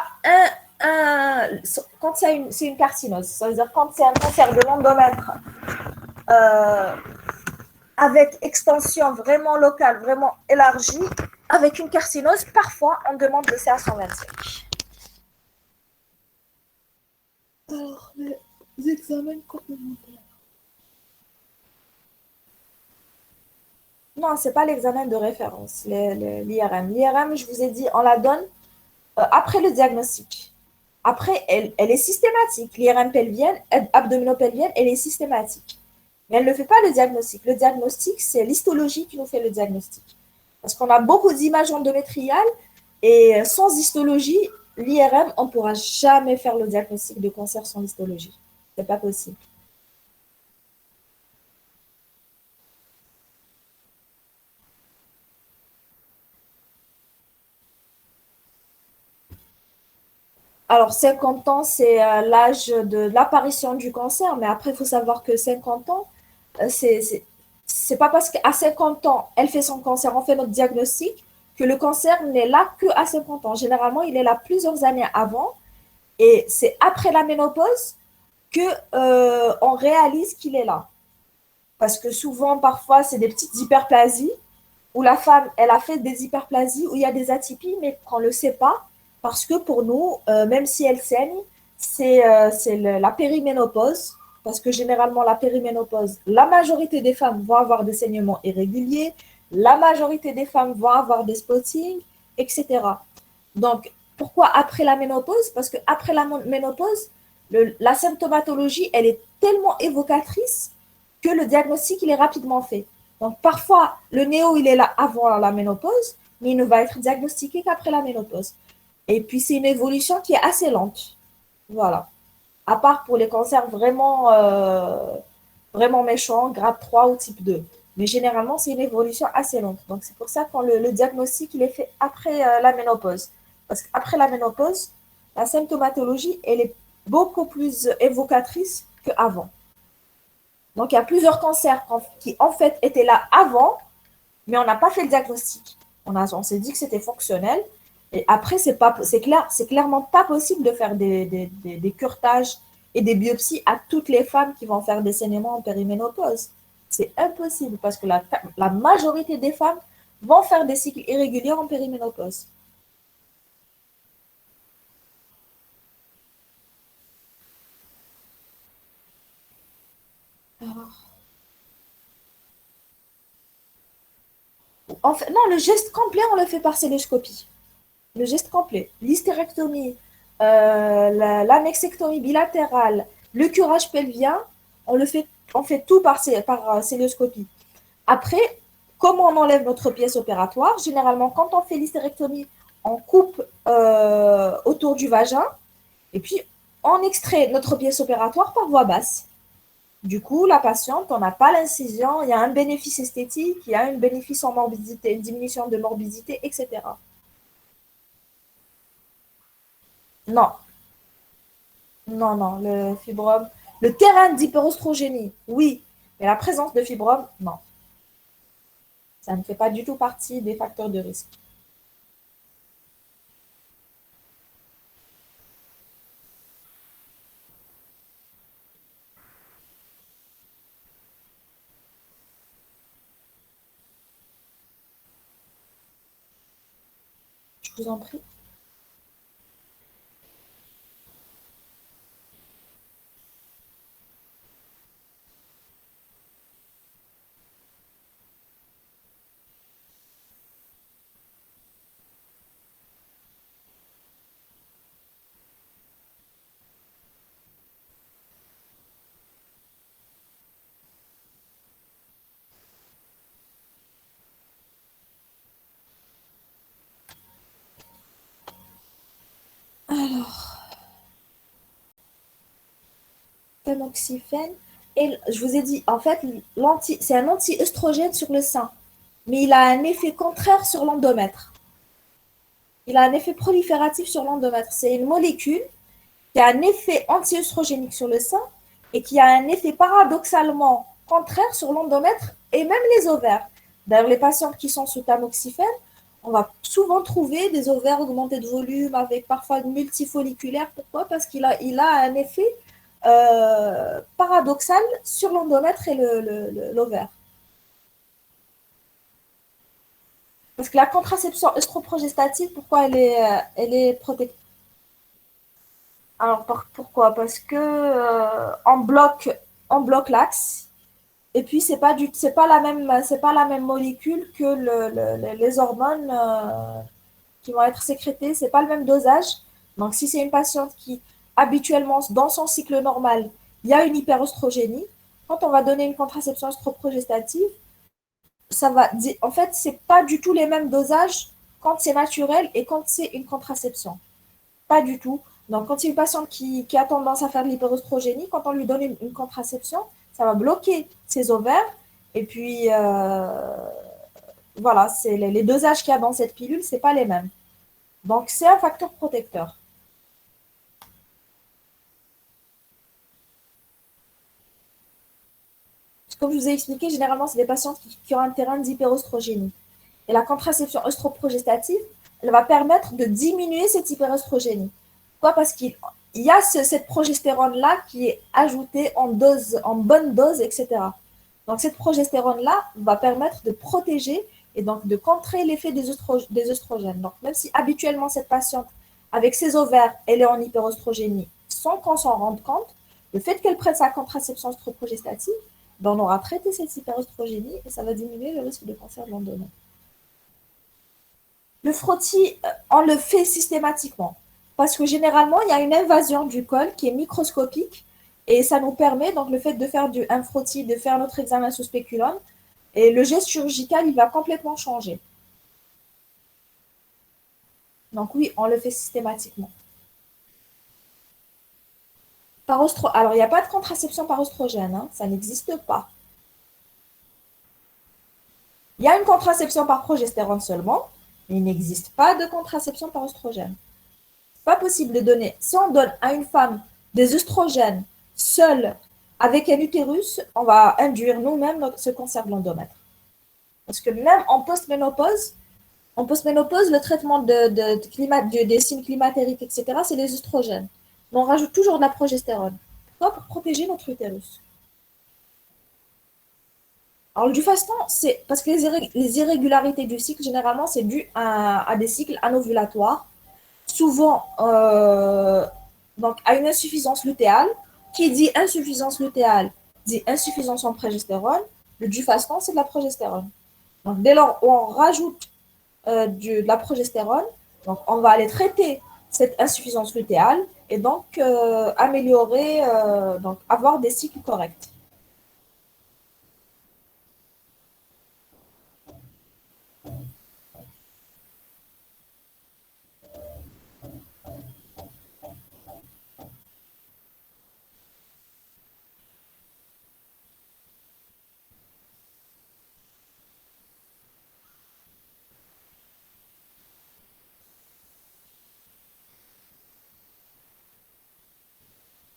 quand c'est une carcinose, ça veut dire quand c'est un cancer de l'endomètre avec extension vraiment locale, vraiment élargie, avec une carcinose, parfois, on demande le CA125. Alors, les examens complémentaires. Non, ce n'est pas l'examen de référence, l'IRM. L'IRM, je vous ai dit, on la donne après le diagnostic. Après, elle est systématique. L'IRM pelvienne, abdominopelvienne, elle est systématique. Mais elle ne fait pas le diagnostic. Le diagnostic, c'est l'histologie qui nous fait le diagnostic. Parce qu'on a beaucoup d'images endométriales et sans histologie, l'IRM, on ne pourra jamais faire le diagnostic de cancer sans histologie. Ce n'est pas possible. Alors, 50 ans, c'est l'âge de l'apparition du cancer, mais après, il faut savoir que 50 ans, c'est pas parce qu'à 50 ans, elle fait son cancer, on fait notre diagnostic, que le cancer n'est là qu'à 50 ans. Généralement, il est là plusieurs années avant, et c'est après la ménopause que on réalise qu'il est là. Parce que souvent, parfois, c'est des petites hyperplasies où la femme, elle a fait des hyperplasies, où il y a des atypies, mais qu'on ne le sait pas, parce que pour nous, même si elle saigne, c'est la périménopause, parce que généralement, la périménopause, la majorité des femmes vont avoir des saignements irréguliers, la majorité des femmes vont avoir des spottings, etc. Donc, pourquoi après la ménopause? Parce qu'après la ménopause, la symptomatologie, elle est tellement évocatrice que le diagnostic, il est rapidement fait. Donc, parfois, le néo, il est là avant la ménopause, mais il ne va être diagnostiqué qu'après la ménopause. Et puis, c'est une évolution qui est assez lente. Voilà. À part pour les cancers vraiment méchants, grade 3 ou type 2. Mais généralement, c'est une évolution assez lente. Donc, c'est pour ça que le diagnostic, il est fait après la ménopause. Parce qu'après la ménopause, la symptomatologie, elle est beaucoup plus évocatrice qu'avant. Donc, il y a plusieurs cancers qui, en fait, étaient là avant, mais on n'a pas fait le diagnostic. On s'est dit que c'était fonctionnel. Et après, c'est clairement pas possible de faire des curetages et des biopsies à toutes les femmes qui vont faire des saignements en périménopause. C'est impossible parce que la majorité des femmes vont faire des cycles irréguliers en périménopause. En fait, non, le geste complet, on le fait par celloscopie. Le geste complet. L'hystérectomie, l'annexectomie bilatérale, le curage pelvien, on fait tout par célioscopie. Après, comment on enlève notre pièce opératoire? Généralement, quand on fait l'hystérectomie, on coupe autour du vagin et puis on extrait notre pièce opératoire par voie basse. Du coup, la patiente, on n'a pas l'incision, il y a un bénéfice esthétique, il y a un bénéfice en morbidité, une diminution de morbidité, etc. Non, non, non, le fibrome. Le terrain d'hyperostrogénie, oui, mais la présence de fibrome, non. Ça ne fait pas du tout partie des facteurs de risque. Je vous en prie. Tamoxifène. Et je vous ai dit, en fait, c'est un anti-œstrogène sur le sein, mais il a un effet contraire sur l'endomètre. Il a un effet prolifératif sur l'endomètre. C'est une molécule qui a un effet anti-œstrogénique sur le sein et qui a un effet paradoxalement contraire sur l'endomètre et même les ovaires. D'ailleurs, les patients qui sont sous tamoxifène, on va souvent trouver des ovaires augmentés de volume avec parfois multifolliculaire. Pourquoi? Parce il a un effet paradoxal sur l'endomètre et l'ovaire. Parce que la contraception œstroprogestative, pourquoi elle est protectrice? Alors, pourquoi? Parce que on bloque l'axe. Et puis, c'est pas la même molécule que les hormones qui vont être sécrétées. C'est pas le même dosage. Donc, si c'est une patiente qui, habituellement, dans son cycle normal, il y a une hyperostrogénie, quand on va donner une contraception œstroprogestative, en fait, c'est pas du tout les mêmes dosages quand c'est naturel et quand c'est une contraception. Pas du tout. Donc, quand c'est une patiente qui a tendance à faire de l'hyperostrogénie, quand on lui donne une contraception, ça va bloquer ses ovaires. Et puis, voilà, les dosages qu'il y a dans cette pilule, c'est pas les mêmes. Donc, c'est un facteur protecteur. Comme je vous ai expliqué, généralement, c'est des patientes qui ont un terrain d'hyperostrogénie. Et la contraception œstroprogestative, elle va permettre de diminuer cette hyperostrogénie. Pourquoi? Parce qu'il y a cette progestérone-là qui est ajoutée en dose, en bonne dose, etc. Donc, cette progestérone-là va permettre de protéger et donc de contrer l'effet des œstrogènes. Donc, même si habituellement, cette patiente, avec ses ovaires, elle est en hyperostrogénie sans qu'on s'en rende compte, le fait qu'elle prenne sa contraception œstroprogestative, ben, on aura traité cette hyperestrogénie et ça va diminuer le risque de cancer de l'endomètre. Le frottis, on le fait systématiquement parce que généralement, il y a une invasion du col qui est microscopique et ça nous permet, donc le fait de faire un frottis, de faire notre examen sous spéculum, et le geste chirurgical, il va complètement changer. Donc oui, on le fait systématiquement. Alors, il n'y a pas de contraception par oestrogène, hein, ça n'existe pas. Il y a une contraception par progestérone seulement, mais il n'existe pas de contraception par oestrogène. Pas possible de donner. Si on donne à une femme des œstrogènes seuls avec un utérus, on va induire nous-mêmes ce cancer de l'endomètre. Parce que même en post-ménopause, le traitement des signes climatériques, etc., c'est les œstrogènes. Mais on rajoute toujours de la progestérone. Pourquoi? Pour protéger notre utérus. Alors, du fasting, c'est parce que les irrégularités du cycle, généralement, c'est dû à des cycles anovulatoires, souvent donc, à une insuffisance lutéale. Qui dit insuffisance lutéale dit insuffisance en progestérone. Le dufascan, c'est de la progestérone. Donc, dès lors où on rajoute de la progestérone, donc on va aller traiter cette insuffisance lutéale et donc améliorer, donc avoir des cycles corrects.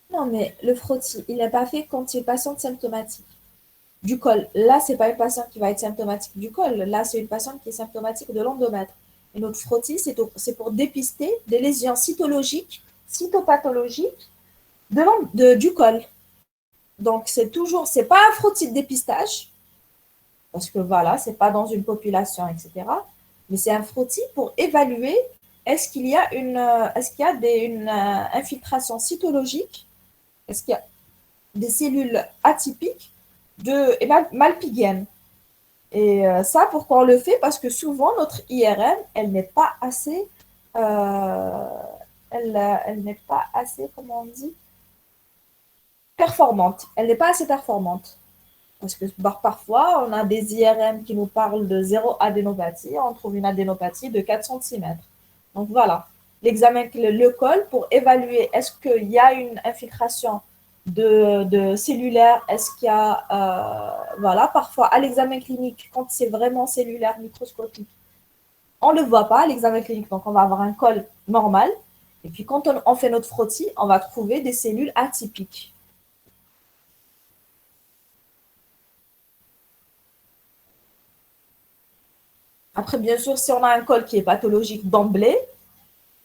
Non, mais le frottis, il n'est pas fait quand il est patiente symptomatique du col. Là, c'est pas une patiente qui va être symptomatique du col. Là, c'est une patiente qui est symptomatique de l'endomètre. Et notre frottis, c'est pour dépister des lésions cytologiques, cytopathologiques du col. Donc, c'est pas un frottis de dépistage, parce que voilà, c'est pas dans une population, etc. Mais c'est un frottis pour évaluer est-ce qu'il y a une infiltration cytologique, est-ce qu'il y a des cellules atypiques et malpighiennes. Et ça, pourquoi on le fait? Parce que souvent, notre IRM, elle n'est pas assez, elle n'est pas assez, comment on dit, performante. Elle n'est pas assez performante. Parce que parfois, on a des IRM qui nous parlent de zéro adénopathie, on trouve une adénopathie de 4 cm. Donc voilà, l'examen le col pour évaluer est-ce qu'il y a une infiltration de cellulaire, est-ce qu'il y a, voilà, parfois à l'examen clinique, quand c'est vraiment cellulaire microscopique, on ne le voit pas à l'examen clinique, donc on va avoir un col normal. Et puis quand on fait notre frottis, on va trouver des cellules atypiques. Après, bien sûr, si on a un col qui est pathologique d'emblée,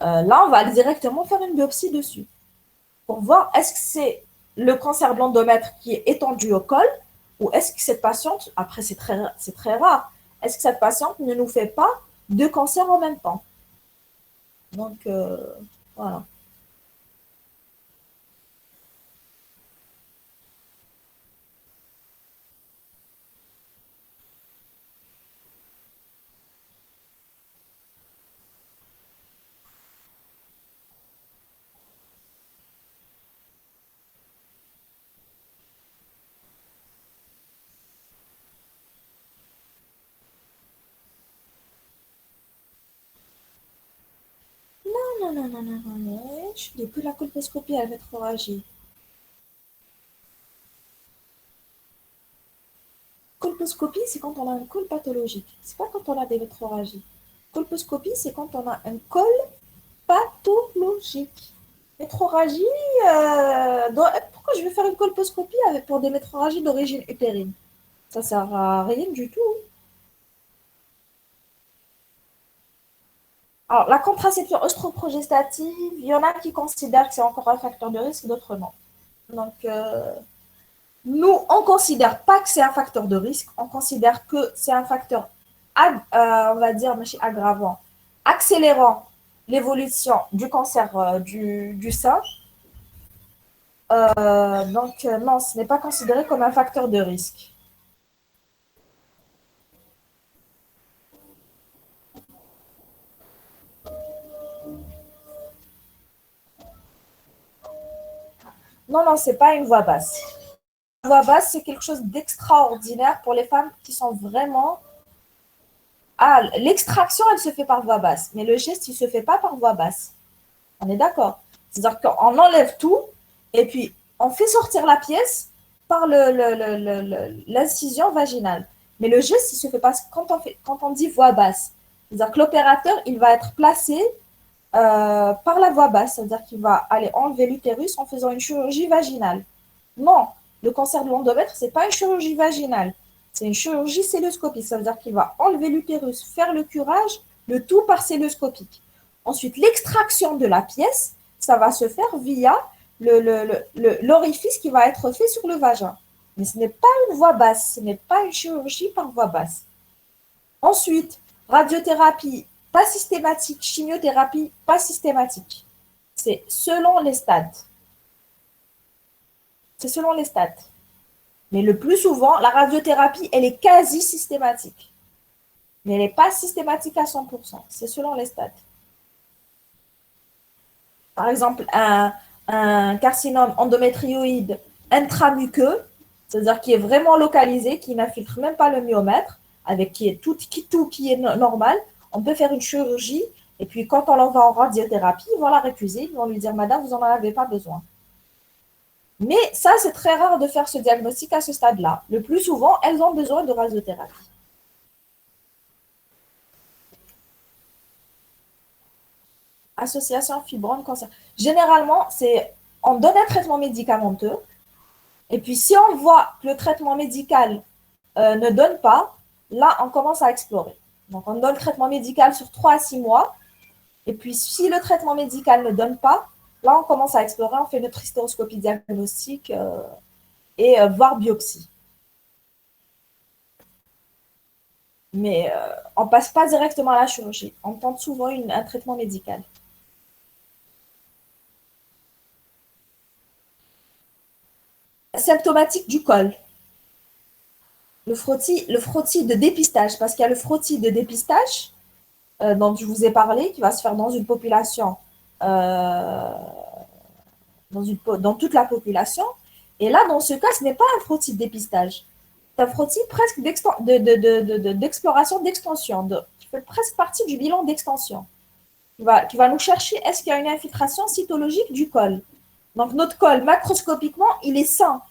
là, on va directement faire une biopsie dessus pour voir est-ce que c'est le cancer de l'endomètre qui est étendu au col ou est-ce que cette patiente, après c'est très rare, est-ce que cette patiente ne nous fait pas deux cancers en même temps? Donc, voilà. Non, non, non, non, non, non, non. Je n'ai que la colposcopie à métrorragie. Colposcopie, c'est quand on a un col pathologique. C'est pas quand on a des métrorragies. Colposcopie, c'est quand on a un col pathologique. Métrorragie, pourquoi je vais faire une colposcopie pour des métrorragies d'origine utérine? Ça sert à rien du tout. Alors, la contraception oestroprogestative, il y en a qui considèrent que c'est encore un facteur de risque, d'autres non. Donc, nous, on ne considère pas que c'est un facteur de risque, on considère que c'est un facteur, on va dire, aggravant, accélérant l'évolution du cancer du sein. Donc, non, ce n'est pas considéré comme un facteur de risque. Non, non, ce n'est pas une voix basse. La voix basse, c'est quelque chose d'extraordinaire pour les femmes qui sont vraiment... Ah, l'extraction, elle se fait par voix basse, mais le geste, il ne se fait pas par voix basse. On est d'accord? C'est-à-dire qu'on enlève tout et puis on fait sortir la pièce par l'incision vaginale. Mais le geste, il se fait pas quand on dit voix basse. C'est-à-dire que l'opérateur, il va être placé par la voix basse. C'est-à-dire qu'il va aller enlever l'utérus en faisant une chirurgie vaginale. Non, le cancer de l'endomètre, ce n'est pas une chirurgie vaginale. C'est une chirurgie celluloscopique. Ça veut dire qu'il va enlever l'utérus, faire le curage, le tout par celluloscopique. Ensuite, l'extraction de la pièce, ça va se faire via l'orifice qui va être fait sur le vagin. Mais ce n'est pas une voie basse, ce n'est pas une chirurgie par voie basse. Ensuite, radiothérapie, pas systématique, chimiothérapie, pas systématique. C'est selon les stades. C'est selon les stades. Mais le plus souvent, la radiothérapie, elle est quasi systématique. Mais elle n'est pas systématique à 100%. C'est selon les stades. Par exemple, un carcinome endométrioïde intramuqueux, c'est-à-dire qui est vraiment localisé, qui n'infiltre même pas le myomètre, avec qui est tout qui est normal, on peut faire une chirurgie, et puis quand on l'envoie en radiothérapie, ils vont la récuser, ils vont lui dire, madame, vous n'en avez pas besoin. Mais ça, c'est très rare de faire ce diagnostic à ce stade-là. Le plus souvent, elles ont besoin de radiothérapie. Association fibrome-cancer. Généralement, on donne un traitement médicamenteux. Et puis, si on voit que le traitement médical ne donne pas, là, on commence à explorer. Donc, on donne le traitement médical sur 3 à 6 mois. Et puis, si le traitement médical ne donne pas, là, on commence à explorer. On fait notre hystéroscopie diagnostique et voire biopsie. Mais on ne passe pas directement à la chirurgie. On tente souvent un traitement médical. Symptomatique du col. Le frottis de dépistage, parce qu'il y a le frottis de dépistage dont je vous ai parlé, qui va se faire dans une population, dans toute la population. Et là, dans ce cas, ce n'est pas un frottis de dépistage. C'est un frottis presque d'exploration, d'extension, qui fait presque partie du bilan d'extension, qui va nous chercher est-ce qu'il y a une infiltration cytologique du col. Donc, notre col, macroscopiquement, il est sain.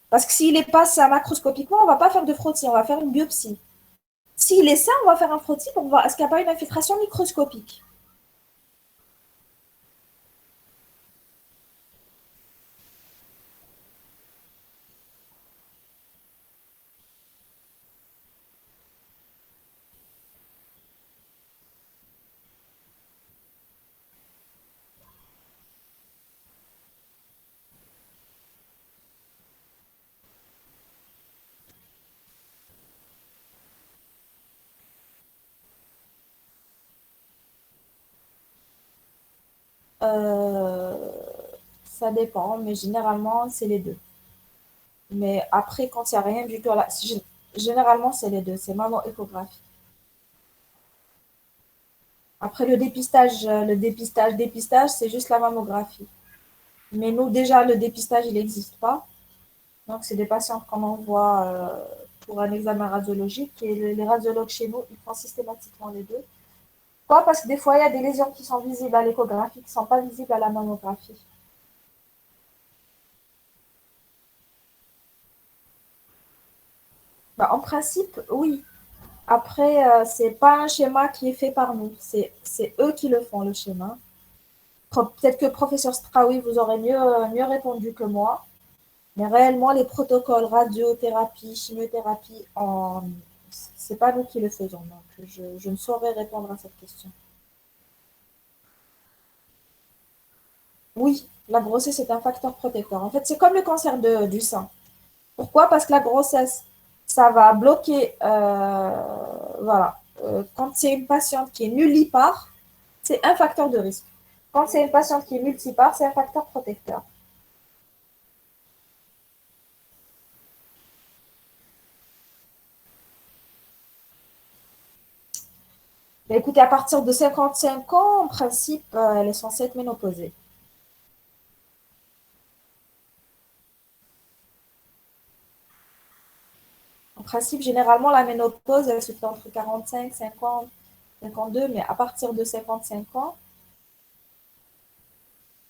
Parce que s'il n'est pas sain macroscopiquement, on ne va pas faire de frottis, on va faire une biopsie. S'il est sain, on va faire un frottis pour voir est-ce qu'il n'y a pas une infiltration microscopique. Euh, Ça dépend, mais généralement, c'est les deux. Mais après, quand il n'y a rien du tout, généralement, c'est les deux. C'est mammo-échographie. Après, dépistage, c'est juste la mammographie. Mais nous, déjà, le dépistage, il n'existe pas. Donc, c'est des patients qu'on envoie pour un examen radiologique. Et les radiologues chez nous, ils font systématiquement les deux. Pourquoi? Parce que des fois, il y a des lésions qui sont visibles à l'échographie, qui ne sont pas visibles à la mammographie. Bah, en principe, oui. Après, ce n'est pas un schéma qui est fait par nous. C'est eux qui le font, le schéma. Peut-être que professeur Straoui vous aurait mieux répondu que moi. Mais réellement, les protocoles radiothérapie, chimiothérapie, ce n'est pas nous qui le faisons. Donc, je ne saurais répondre à cette question. Oui, la grossesse est un facteur protecteur. En fait, c'est comme le cancer du sein. Pourquoi? Parce que la grossesse, ça va bloquer, voilà. Quand c'est une patiente qui est nullipare, c'est un facteur de risque. Quand c'est une patiente qui est multipare, c'est un facteur protecteur. Bah, écoutez, à partir de 55 ans, en principe, elle est censée être ménopausée. En principe, généralement, la ménopause, elle se fait entre 45, 50, 52, mais à partir de 55 ans,